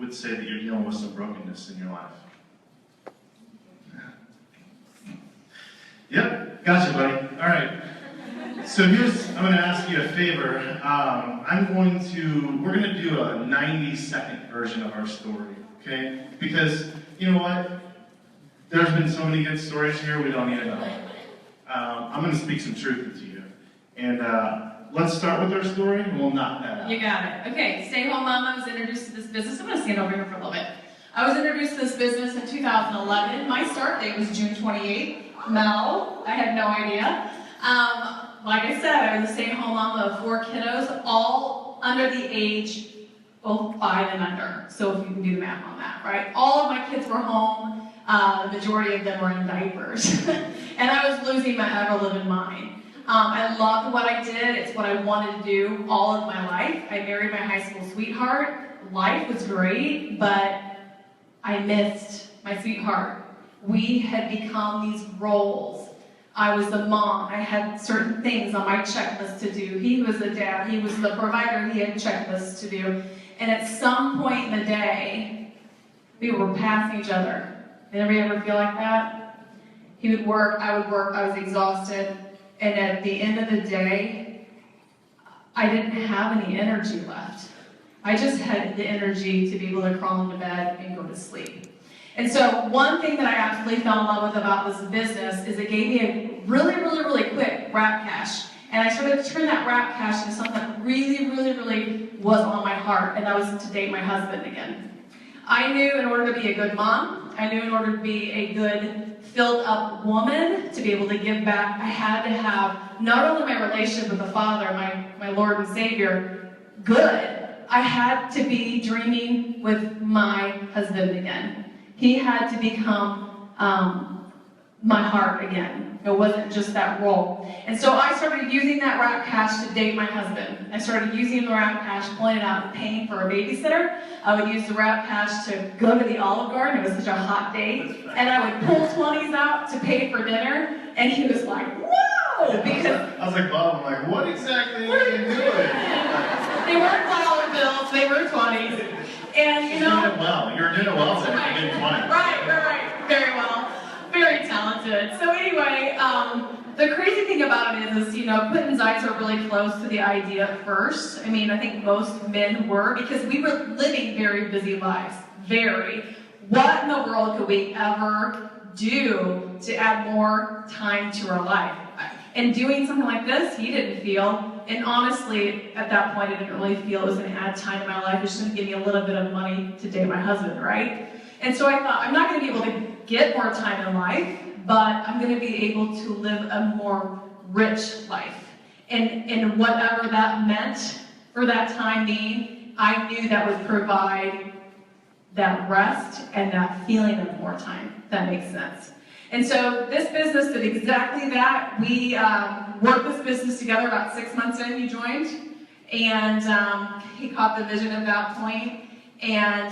would say that you're dealing with some brokenness in your life. Yep, gotcha, buddy. All right. So I'm going to ask you a favor. We're going to do a 90-second version of our story, okay? Because, you know what? There's been so many good stories here, we don't need to know. I'm going to speak some truth into you. And let's start with our story, and we'll knock that out. You got it. Okay, stay-at-home mom, I was introduced to this business. I'm going to stand over here for a little bit. I was introduced to this business in 2011. My start date was June 28th. No, I had no idea. Like I said, I was a stay-at-home mom of 4 kiddos, all under the age of 5 and under. So if you can do the math on that, right? All of my kids were home. The majority of them were in diapers. And I was losing my ever-living mind. I loved what I did. It's what I wanted to do all of my life. I married my high school sweetheart. Life was great, but I missed my sweetheart. We had become these roles. I was the mom. I had certain things on my checklist to do. He was the dad. He was the provider. He had checklists to do. And at some point in the day, we were passing each other. Did anybody ever feel like that? He would work, I would work, I was exhausted. And at the end of the day, I didn't have any energy left. I just had the energy to be able to crawl into bed and go to sleep. And so one thing that I absolutely fell in love with about this business is it gave me a really, really, really quick wrap cash. And I started to turn that wrap cash into something that really, really, really was on my heart, and that was to date my husband again. I knew in order to be a good mom, I knew in order to be a good, filled-up woman, to be able to give back, I had to have not only my relationship with the Father, my Lord and Savior, good, I had to be dreaming with my husband again. He had to become my heart again. It wasn't just that role. And so I started using that wrap cash to date my husband. I started using the wrap cash, pulling it out, and paying for a babysitter. I would use the wrap cash to go to the Olive Garden. It was such a hot day. And I would pull 20s out to pay for dinner. And he was like, whoa! Because I was like, Bob, I'm like, what exactly are you doing? They weren't dollar bills, they were 20s. And you know, you're doing it well. You're doing it well, so right, you're getting 20. Right. Very well. Very talented. So anyway, the crazy thing about it is, you know, Quentin's eyes are really close to the idea at first. I mean, I think most men were, because we were living very busy lives. Very. What in the world could we ever do to add more time to our life? And doing something like this, he didn't feel, and honestly, at that point, I didn't really feel it was going to add time to my life. It was just going to give me a little bit of money to date my husband, right? And so I thought, I'm not going to be able to get more time in life, but I'm going to be able to live a more rich life. And whatever that meant for that time being, I knew that would provide that rest and that feeling of more time, if that makes sense. And so this business did exactly that. We worked this business together about 6 months in, he joined. And he caught the vision at that point. And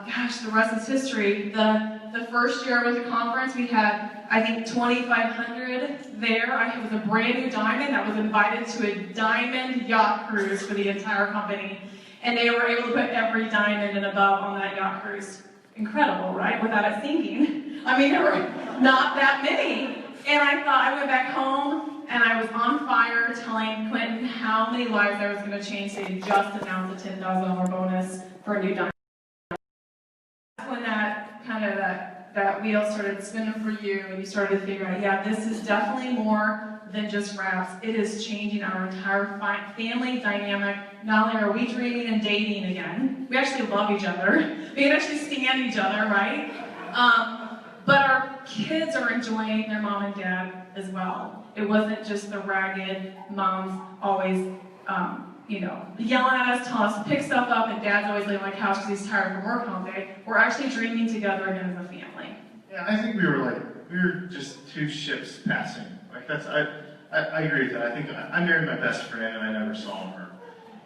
gosh, the rest is history. The first year I was at conference, we had, I think, 2,500 there. I was a brand new diamond that was invited to a diamond yacht cruise for the entire company. And they were able to put every diamond and above on that yacht cruise. Incredible, right? Without it sinking. I mean, there were not that many. And I thought, I went back home and I was on fire telling Quentin how many lives I was going to change. They had just announced a $10,000 bonus for a new diamond. That's when that kind of that wheel started spinning for you, and you started to figure out, yeah, this is definitely more than just wraps. It is changing our entire family dynamic. Not only are we dreaming and dating again, we actually love each other. We can actually stand each other, right? But our kids are enjoying their mom and dad as well. It wasn't just the ragged moms always, yelling at us, telling us to pick stuff up, and dad's always laying on the couch because he's tired from work all day. We're actually dreaming together again as a family. Yeah, I think we were just two ships passing. Like I agree with that. I think I married my best friend and I never saw her.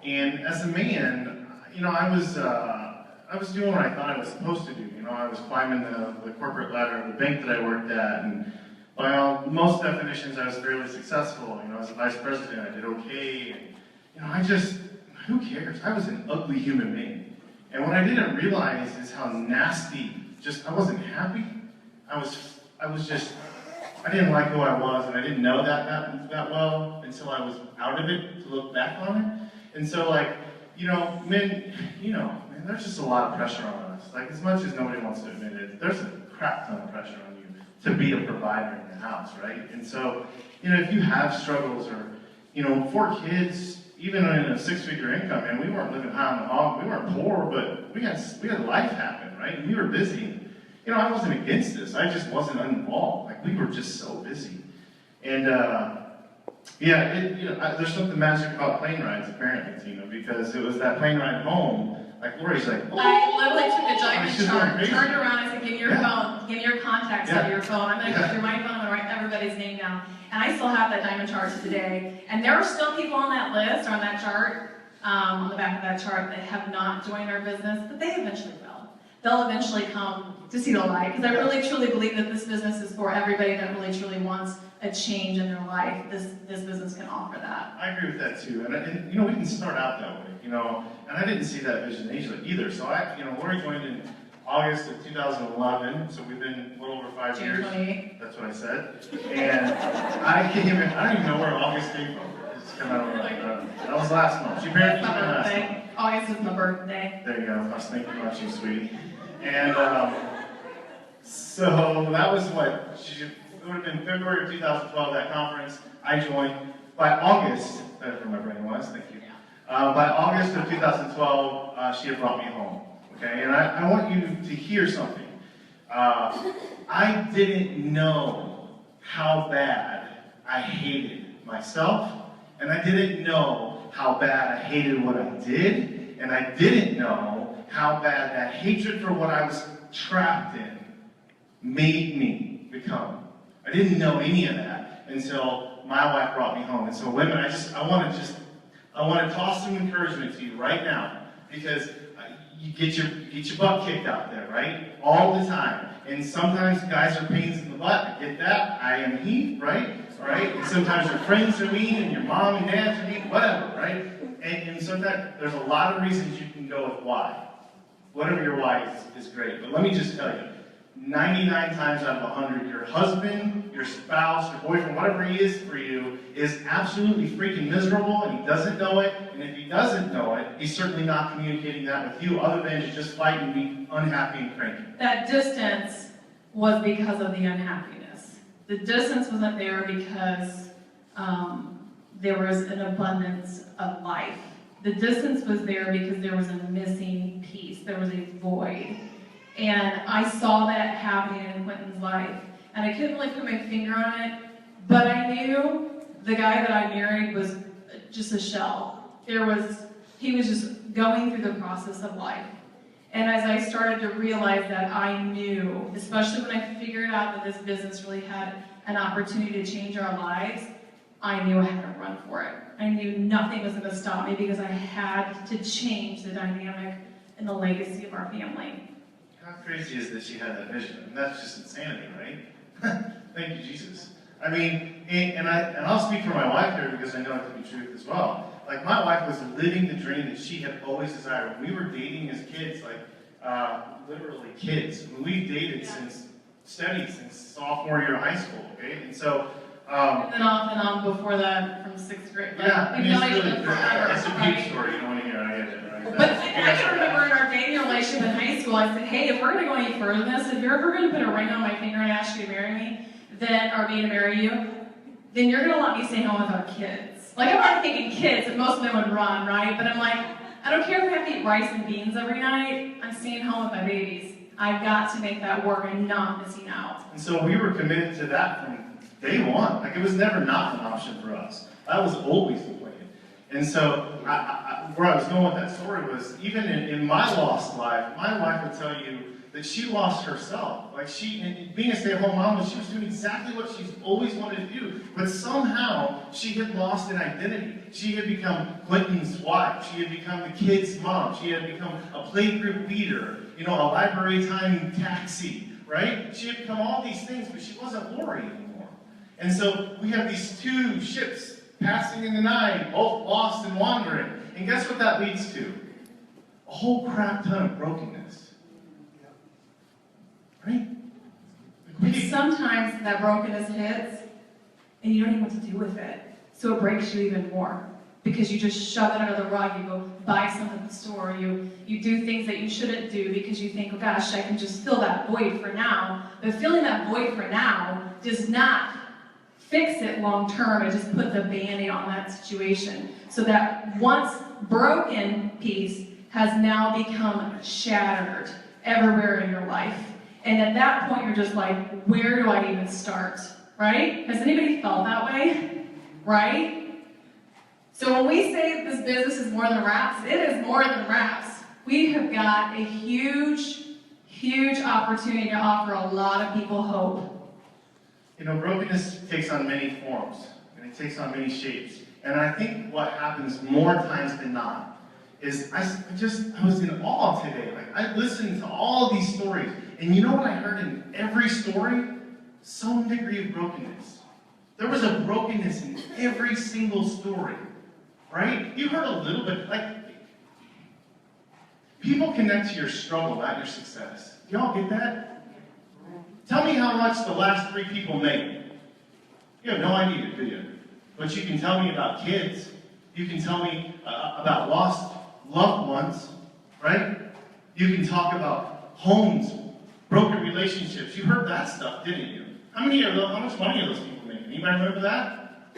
And as a man, I was doing what I thought I was supposed to do. I was climbing the corporate ladder of the bank that I worked at, and by most definitions, I was fairly successful. As a vice president, I did okay. And, who cares? I was an ugly human being. And what I didn't realize is how nasty, I wasn't happy. I didn't like who I was, and I didn't know that well until I was out of it to look back on it. And so, like, men, man, there's just a lot of pressure on us. Like, as much as nobody wants to admit it, there's a crap ton of pressure on you to be a provider in the house, right? And so, if you have struggles or, 4 kids, even in a 6-figure income, man, we weren't living high on the hog. We weren't poor, but we had life happen, right? And we were busy. I wasn't against this. I just wasn't involved. Like, we were just so busy. And, there's something magic about plane rides, apparently, Tina, because it was that plane ride home. Like, Lori's like, oh. I literally took a diamond chart, turned crazy. around, I said, give me your phone, give me your contacts out of your phone. I'm going to go through my phone and write everybody's name down. And I still have that diamond chart today. And there are still people on that list, or on that chart, on the back of that chart, that have not joined our business, but they eventually will. They'll eventually come to see the light, because I really truly believe that this business is for everybody that really truly wants a change in their life. This business can offer that. I agree with that too, and we can start out that way, and I didn't see that vision either. So Lori joined in August of 2011, so we've been a little over 5 years. June 28. That's what I said. And I don't even know where August came from. It's come out of that was last month. She married me last month. August is my birthday. There you go. I was thinking about you, sweetie. And so that was it would have been February of 2012, that conference. I joined. By August, that's where my brain was, thank you. By August of 2012, she had brought me home. Okay, and I want you to hear something. I didn't know how bad I hated myself, and I didn't know how bad I hated what I did, and I didn't know how bad that hatred for what I was trapped in made me become. I didn't know any of that until my wife brought me home. And so, women, I want to toss some encouragement to you right now, because you get your butt kicked out there, right? All the time. And sometimes guys are pains in the butt. I get that. I am he, right? Right? And sometimes your friends are mean, and your mom and dads are mean, whatever, right? And sometimes there's a lot of reasons you can go with why. Whatever your why is great. But let me just tell you, 99 times out of 100, your husband, your spouse, your boyfriend, whatever he is for you, is absolutely freaking miserable, and he doesn't know it. And if he doesn't know it, he's certainly not communicating that with you, other than to just fight and be unhappy and cranky. That distance was because of the unhappiness. The distance wasn't there because there was an abundance of life. The distance was there because there was a missing piece. There was a void. And I saw that happening in Quentin's life. And I couldn't really put my finger on it, but I knew the guy that I married was just a shell. He was just going through the process of life. And as I started to realize that, I knew, especially when I figured out that this business really had an opportunity to change our lives, I knew I had to run for it. I knew nothing was going to stop me, because I had to change the dynamic and the legacy of our family. How crazy is that she had that vision? I mean, that's just insanity, right? Thank you, Jesus. I mean, and I'll speak for my wife here, because I know it to be truth as well. Like, my wife was living the dream that she had always desired. When we were dating as kids, literally kids. I mean, we dated since sophomore year of high school, okay? And so, and then off and on before that, from 6th grade. Yeah, we've known each other forever. It's a huge story. You don't want to hear it. I get it, right? But I can remember in our dating relationship in high school, I said, hey, if we're going to go any further than this, if you're ever going to put a ring on my finger and ask you to marry me, or me to marry you, then you're going to let me stay home with our kids. Like, I'm already thinking kids, and most of them would run, right? But I'm like, I don't care if I have to eat rice and beans every night. I'm staying home with my babies. I've got to make that work and not missing out. And so we were committed to that from day one. Like, it was never not an option for us. That was always the plan. And so where I was going with that story was, even in my lost life, my wife would tell you that she lost herself. Like, being a stay-at-home mom, she was doing exactly what she's always wanted to do. But somehow, she had lost an identity. She had become Quentin's wife. She had become the kids' mom. She had become a playgroup leader, a library time taxi, right? She had become all these things, but she wasn't Lori anymore. And so we have these two ships passing in the night, both lost and wandering. And guess what that leads to? a whole crap ton of brokenness. Right? And sometimes that brokenness hits, and you don't even know what to do with it. So it breaks you even more. Because you just shove it under the rug, you go buy something at the store, you do things that you shouldn't do because you think, oh gosh, I can just fill that void for now. But filling that void for now does not fix it long term. It just puts a Band-Aid on that situation. So that once broken piece has now become shattered everywhere in your life. And at that point, you're just like, where do I even start? Right? Has anybody felt that way? Right? So when we say this business is more than wraps, it is more than wraps. We have got a huge, huge opportunity to offer a lot of people hope. You know, brokenness takes on many forms, and it takes on many shapes. And I think what happens more times than not is I was in awe today. Like, I listened to all these stories, and you know what I heard in every story? Some degree of brokenness. There was a brokenness in every single story. Right? You heard a little bit, like, people connect to your struggle, not your success. Y'all get that? Tell me how much the last 3 people made. You have no idea, do you? But you can tell me about kids. You can tell me about lost loved ones, right? You can talk about homes, broken relationships. You heard that stuff, didn't you? How much money are those people making? Anybody remember that?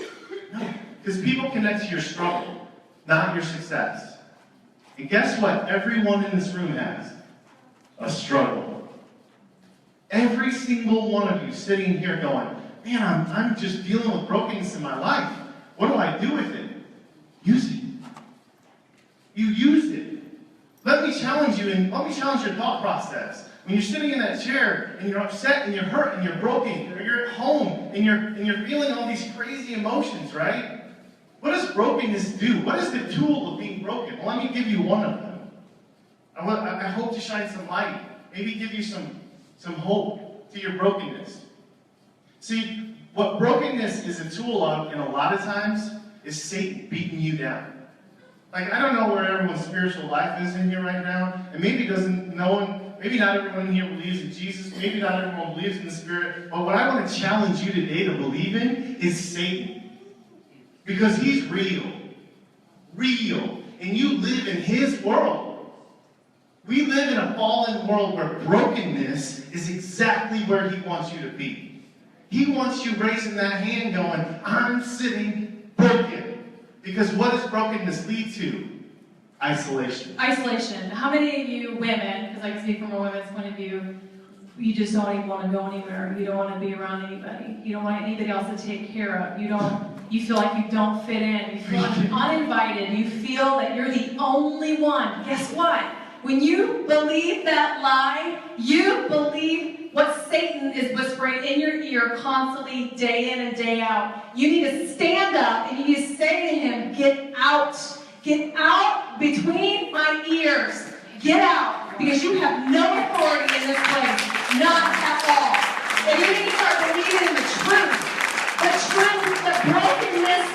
No. Because people connect to your struggle, not your success. And guess what? Everyone in this room has a struggle. Every single one of you sitting here going, man, I'm just dealing with brokenness in my life. What do I do with it? Use it. You use it. Let me challenge you, and let me challenge your thought process. When you're sitting in that chair and you're upset and you're hurt and you're broken, or you're at home and you're feeling all these crazy emotions, right? What does brokenness do? What is the tool of being broken? Well, let me give you one of them. I hope to shine some light, maybe give you some hope to your brokenness. See, what brokenness is a tool of, and a lot of times, is Satan beating you down. Like, I don't know where everyone's spiritual life is in here right now, and maybe not everyone here believes in Jesus, maybe not everyone believes in the Spirit, but what I want to challenge you today to believe in is Satan. Because he's real, and you live in his world. We live in a fallen world where brokenness is exactly where he wants you to be. He wants you raising that hand going, I'm sitting broken. Because what does brokenness lead to? Isolation. Isolation. How many of you women, because I can speak from a women's point of view, you just don't even want to go anywhere. You don't want to be around anybody. You don't want anybody else to take care of. You feel like you don't fit in. You feel like you're uninvited. You feel that you're the only one. Guess what? When you believe that lie, you believe what Satan is whispering in your ear constantly, day in and day out. You need to stand up and you need to say to him, get out. Get out between my ears. Get out. Because you have no authority in this place. Not at all. And you need to start believing in the truth. The truth, the brokenness.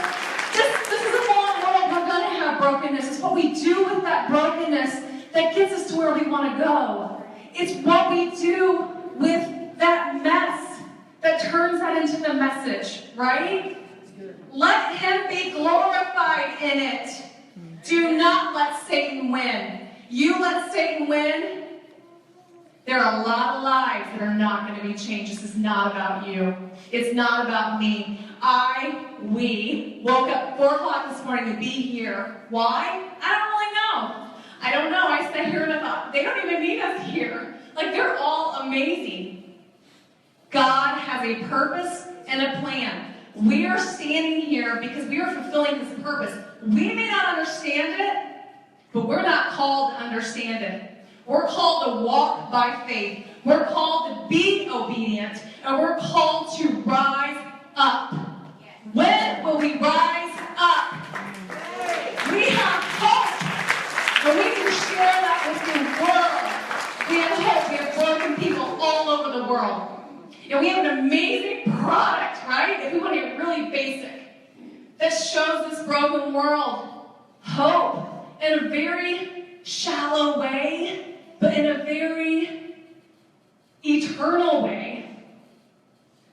This is a fallen world. We're going to have brokenness. It's what we do with that brokenness that gets us to where we want to go. It's what we do with that mess that turns that into the message, right? Let him be glorified in it. Do not let Satan win. You let Satan win, there are a lot of lives that are not going to be changed. This is not about you. It's not about me. We woke up 4 o'clock this morning to be here. Why? I don't really know. I don't know. I sat here and I thought, they don't even need us here. Like, they're all amazing. God has a purpose and a plan. We are standing here because we are fulfilling this purpose. We may not understand it, but we're not called to understand it. We're called to walk by faith. We're called to be obedient. And we're called to rise up. When will we rise up? We have hope. And we can share that with the world. We have hope. We have broken people all over the world. And we have an amazing product, right? If we want to get really basic, that shows this broken world hope in a very shallow way, but in a very eternal way.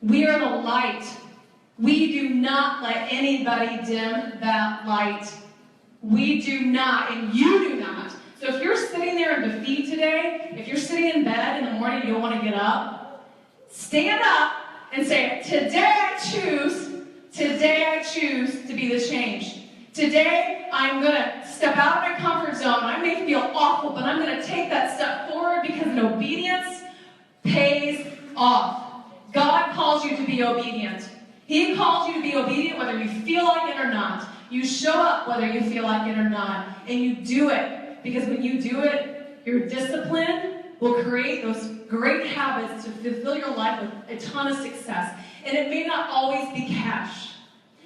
We are the light. We do not let anybody dim that light. We do not, and you do not. So if you're sitting there in defeat today, if you're sitting in bed in the morning and you don't want to get up, stand up and say, today I choose to be the change. Today, I'm going to step out of my comfort zone. I may feel awful, but I'm going to take that step forward because an obedience pays off. God calls you to be obedient. He calls you to be obedient whether you feel like it or not. You show up whether you feel like it or not, and you do it. Because when you do it, your discipline will create those great habits to fulfill your life with a ton of success. And it may not always be cash.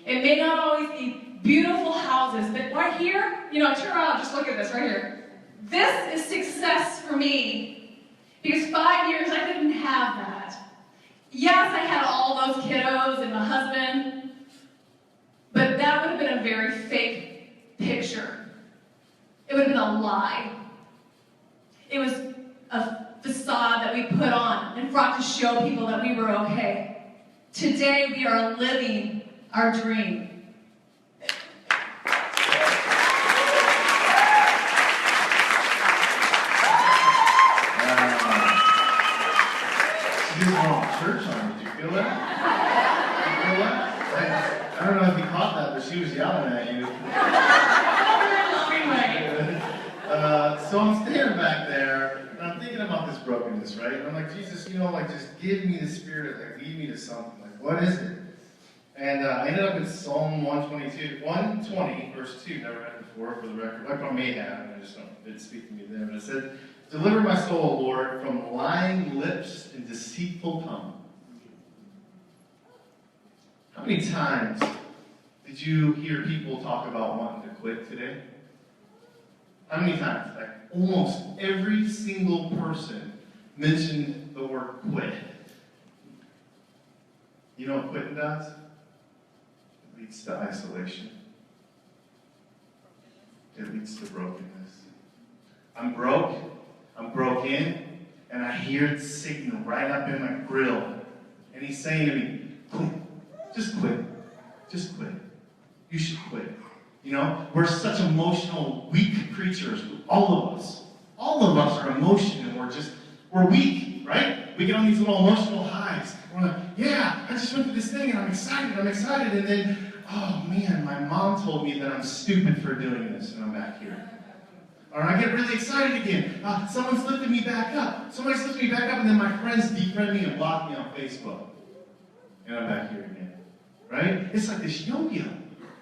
It may not always be beautiful houses, but right here, turn around, just look at this right here. This is success for me. Because 5 years, I didn't have that. Yes, I had all those kiddos and my husband, but that would have been a very fake picture. It would have been a lie. It was a facade that we put on in front to show people that we were okay. Today, we are living our dream. Church on. Did you feel that? You feel that? I don't know if you caught that, but she was yelling at you. So I'm standing back there, and I'm thinking about this brokenness, right? And I'm like, Jesus, just give me the spirit, lead me to something. What is it? And I ended up in Psalm 120, verse 2. Never had it before, for the record. I probably may have, and it didn't speak to me then. But it said, deliver my soul, Lord, from lying lips and deceitful tongue. How many times did you hear people talk about wanting to quit today? How many times? Almost every single person mentioned the word quit. You know what quitting does? It leads to isolation. It leads to brokenness. I'm broken, and I hear Satan right up in my grill. And he's saying to me, quit. Just quit. Just quit. You should quit. We're such emotional, weak creatures. All of us. All of us are emotion, and we're weak, right? We get on these little emotional highs. We're like, yeah, I just went through this thing, and I'm excited. And then, oh man, my mom told me that I'm stupid for doing this, and I'm back here. Or I get really excited again. Someone's lifted me back up. Somebody's lifted me back up, and then my friends defriend me and block me on Facebook. And I'm back here again. Right? It's like this yo-yo.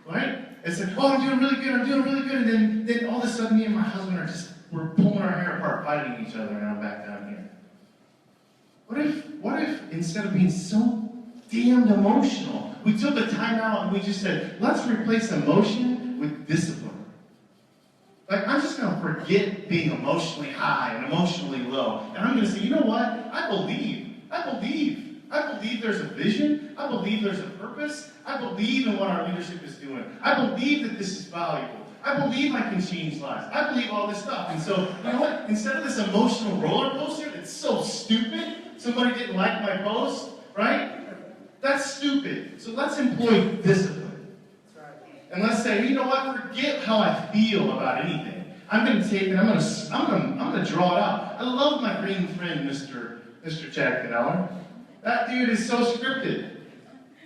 Right? It's like, oh, I'm doing really good. And then all of a sudden, me and my husband we're pulling our hair apart, fighting each other, and I'm back down here. What if instead of being so damned emotional, we took the time out and we just said, let's replace emotion with discipline. I'm just going to forget being emotionally high and emotionally low. And I'm going to say, you know what? I believe there's a vision. I believe there's a purpose. I believe in what our leadership is doing. I believe that this is valuable. I believe I can change lives. I believe all this stuff. And so, you know what? Instead of this emotional roller coaster that's so stupid, somebody didn't like my post, right? That's stupid. So let's employ discipline. And let's say, you know what? Forget how I feel about anything. I'm going to take it. I'm going to draw it out. I love my green friend, Mr. Chad Caneller. That dude is so scripted.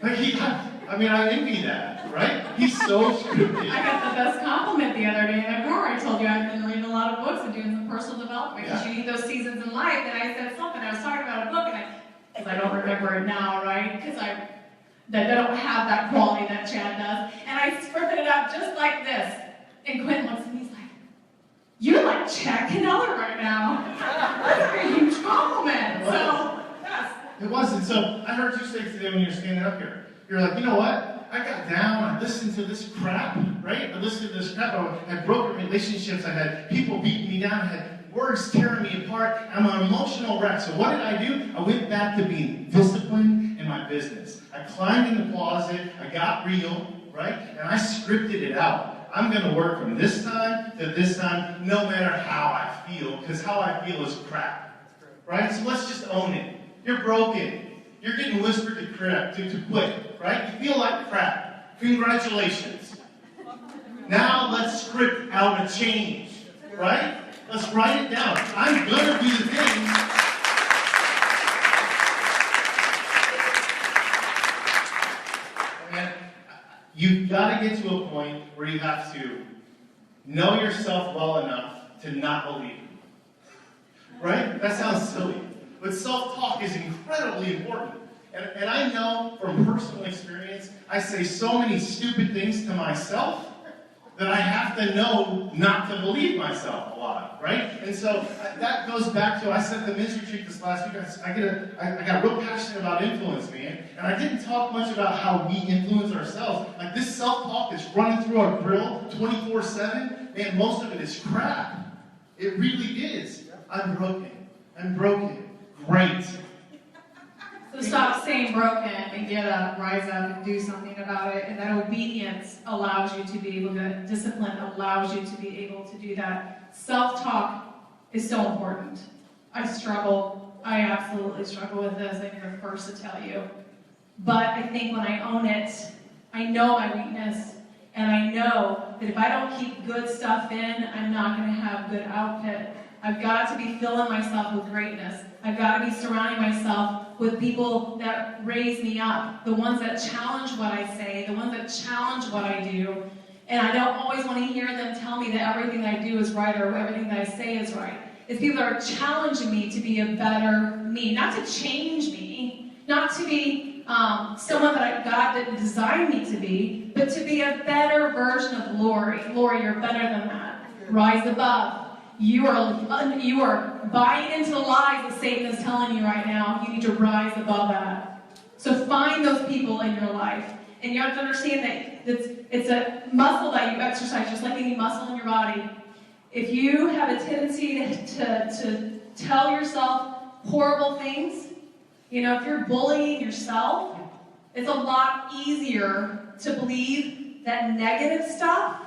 I envy that, right? He's so scripted. I got the best compliment the other day at a bar. I told you I've been reading a lot of books and doing some personal development because you need those seasons in life. And I said something. I was talking about a book, because I don't remember it now, right? Because I don't have that quality that Chad does. And I scripted it out just like this. And Quentin looks at me, he's like, you're like Chad Caneller right now. That's a huge compliment. So, yes. It wasn't. So I heard you say today when you were standing up here, you're like, you know what? I got down, I listened to this crap, right? I listened to this crap. I had broken relationships, I had people beating me down, I had words tearing me apart. I'm an emotional wreck. So what did I do? I went back to being disciplined in my business. I climbed in the closet, I got real, right? And I scripted it out. I'm going to work from this time to this time, no matter how I feel, because how I feel is crap. Right? So let's just own it. You're broken. You're getting whispered to quit. Right? You feel like crap. Congratulations. Now let's script out a change. Right? Let's write it down. I'm going to do the things. And you've got to get to a point where you have to know yourself well enough to not believe. Right? That sounds silly. But self-talk is incredibly important. And I know from personal experience, I say so many stupid things to myself that I have to know not to believe myself a lot, right? And so that goes back to, I said at the men's retreat this last week, I got real passionate about influence, man. And I didn't talk much about how we influence ourselves. Like this self-talk that's running through our grill 24/7, man, most of it is crap. It really is. I'm broken. I'm broken. Great. So stop saying broken and get up, rise up, and do something about it. And that obedience allows you to be able to, discipline allows you to be able to do that. Self-talk is so important. I struggle. I absolutely struggle with this. I'm the first to tell you. But I think when I own it, I know my weakness. And I know that if I don't keep good stuff in, I'm not going to have good output. I've got to be filling myself with greatness. I've got to be surrounding myself with people that raise me up, the ones that challenge what I say, the ones that challenge what I do. And I don't always want to hear them tell me that everything that I do is right or everything that I say is right. It's people that are challenging me to be a better me, not to change me, not to be someone that God didn't design me to be, but to be a better version of Lori. Lori, you're better than that. Rise above. You are buying into the lies that Satan is telling you right now. You need to rise above that. So find those people in your life. And you have to understand that it's a muscle that you exercise, just like any muscle in your body. If you have a tendency to tell yourself horrible things, if you're bullying yourself, it's a lot easier to believe that negative stuff.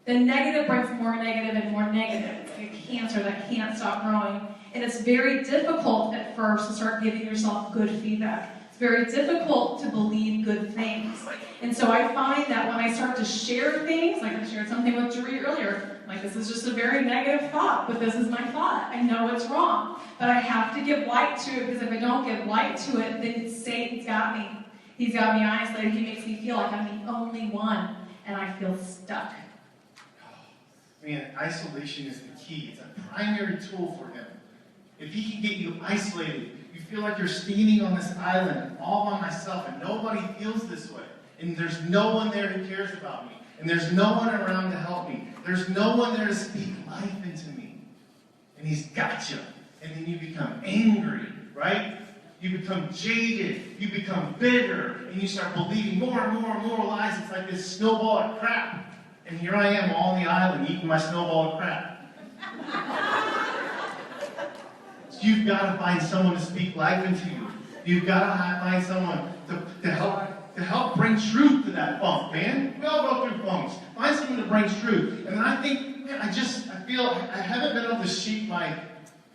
The negative brings more negative and more negative. It's like a cancer that can't stop growing. And it's very difficult at first to start giving yourself good feedback. It's very difficult to believe good things. And so I find that when I start to share things, like I shared something with Jeree earlier, like this is just a very negative thought, but this is my thought. I know it's wrong. But I have to give light to it, because if I don't give light to it, then Satan's got me. He's got me isolated. He makes me feel like I'm the only one, and I feel stuck. Man, isolation is the key. It's a primary tool for him. If he can get you isolated, you feel like you're standing on this island all by myself, and nobody feels this way. And there's no one there who cares about me. And there's no one around to help me. There's no one there to speak life into me. And he's got you. And then you become angry, right? You become jaded. You become bitter. And you start believing more and more and more lies. It's like this snowball of crap. And here I am on the island eating my snowball of crap. So you've got to find someone to speak life into you. You've got to find someone to help bring truth to that funk, man. We all go through funks. Find someone that brings truth. And then I think, man, I feel I haven't been able to shape my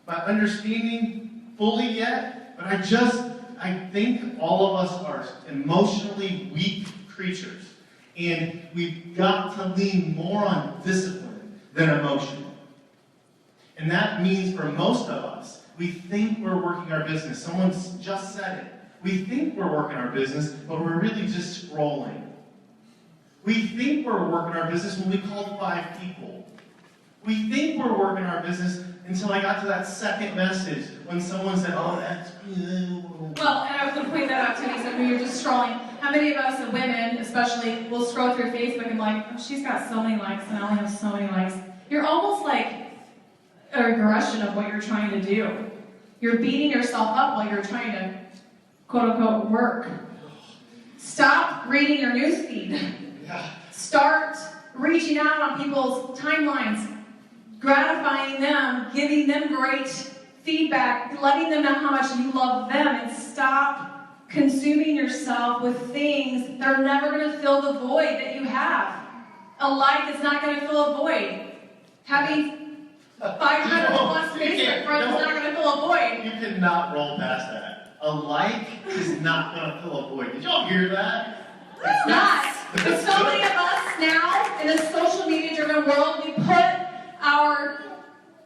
understanding fully yet, but I think all of us are emotionally weak creatures. And we've got to lean more on discipline than emotion. And that means for most of us, we think we're working our business. Someone just said it. We think we're working our business, but we're really just scrolling. We think we're working our business when we called 5 people. We think we're working our business until I got to that second message when someone said, oh, that's good. Well, and I was going to point that out to you, so when you're just scrolling, how many of us, the women especially, will scroll through Facebook and be like, oh, she's got so many likes and I only have so many likes. You're almost like a regression of what you're trying to do. You're beating yourself up while you're trying to, quote-unquote, work. Stop reading your newsfeed. Start reaching out on people's timelines, gratifying them, giving them great feedback, letting them know how much you love them, and stop consuming yourself with things that are never going to fill the void that you have A like is not going to fill a void. Having 500 plus Facebook friends is not going to fill a void. You cannot roll past that. A like is not going to fill a void. Did y'all hear that? It's not. There's so many of us now in this social media driven world, we put our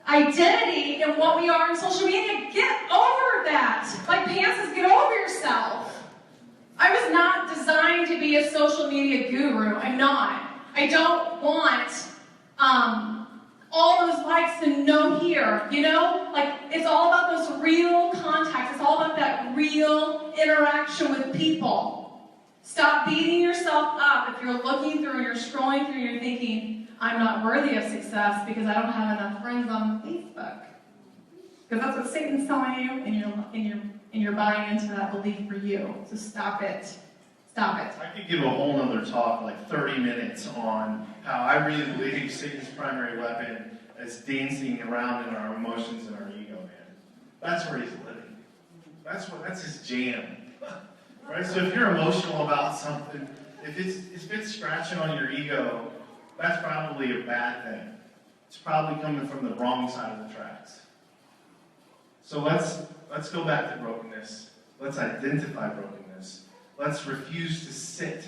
identity in what we are in social media. Get over that. Like Pam says, get over yourself. I was not designed to be a social media guru. I'm not. I don't want all those likes and no here, you know? Like, it's all about those real contacts. It's all about that real interaction with people. Stop beating yourself up if you're looking through and you're scrolling through and you're thinking, I'm not worthy of success because I don't have enough friends on Facebook. Because that's what Satan's telling you, and you're buying into that belief for you. So stop it. Stop it. I could give a whole nother talk, like 30 minutes, on how I really believe Satan's primary weapon is dancing around in our emotions and our ego, man. That's where he's living. That's his jam. Right? So if you're emotional about something, if it's scratching on your ego, that's probably a bad thing. It's probably coming from the wrong side of the tracks. So let's go back to brokenness. Let's identify brokenness. Let's refuse to sit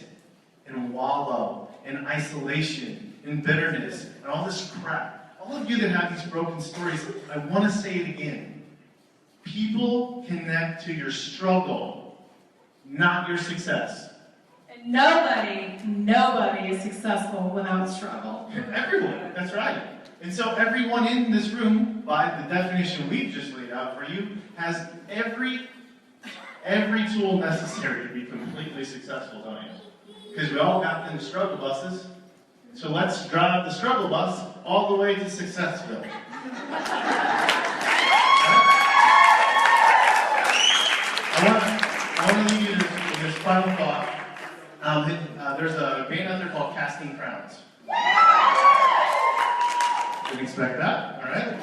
and wallow in isolation, in bitterness, and all this crap. All of you that have these broken stories, I want to say it again. People connect to your struggle, not your success. And nobody is successful without struggle. Everyone, that's right. And so everyone in this room, by the definition we've just laid out for you, has every tool necessary to be completely successful, don't you? Because we all got them struggle buses. So let's drive the struggle bus all the way to Successville. I want to leave you with this final thought. There's a band out there called Casting Crowns. Didn't expect that, all right?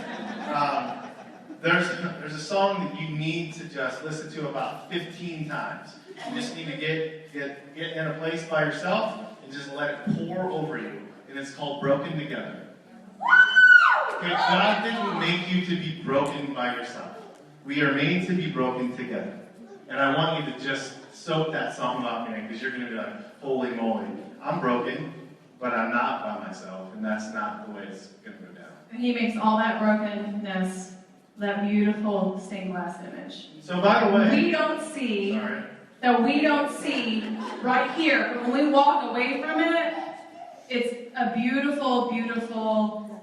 There's a song that you need to just listen to about 15 times. You just need to get in a place by yourself and just let it pour over you. And it's called Broken Together. Okay, God didn't make you to be broken by yourself. We are made to be broken together. And I want you to just soak that song up, man, because you're going to be like, holy moly, I'm broken, but I'm not by myself, and that's not the way it's going to go down. And he makes all that brokenness that beautiful stained glass image. So by the way, we don't see right here, but when we walk away from it, it's a beautiful, beautiful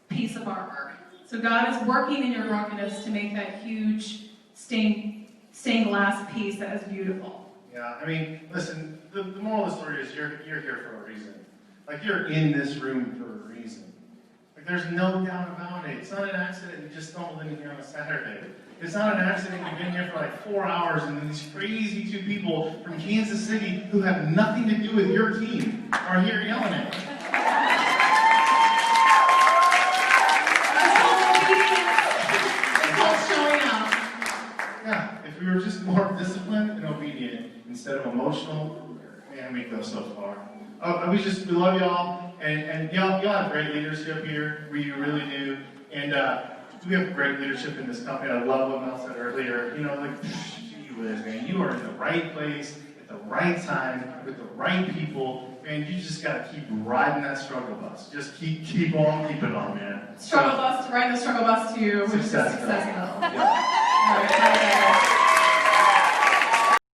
piece of artwork. So God is working in your brokenness to make that huge stained glass piece that is beautiful. Yeah, I mean, listen, the moral of the story is you're here for a reason. Like, you're in this room for a reason. Like, there's no doubt about it. It's not an accident you just stumbled in here on a Saturday. It's not an accident you've been here for like 4 hours and these crazy two people from Kansas City who have nothing to do with your team are here yelling at you. It's called showing up. Yeah, if we were just more disciplined and obedient instead of emotional, man, we'd go so far. We love y'all, and y'all have great leadership here. We really do. And we have great leadership in this company. I love what Mel said earlier. You know, like, gee whiz, man, you are in the right place at the right time with the right people. Man, you just got to keep riding that struggle bus. Just keep on, keep it on, man. Struggle bus to ride the struggle bus to Successville. Successville. Yeah.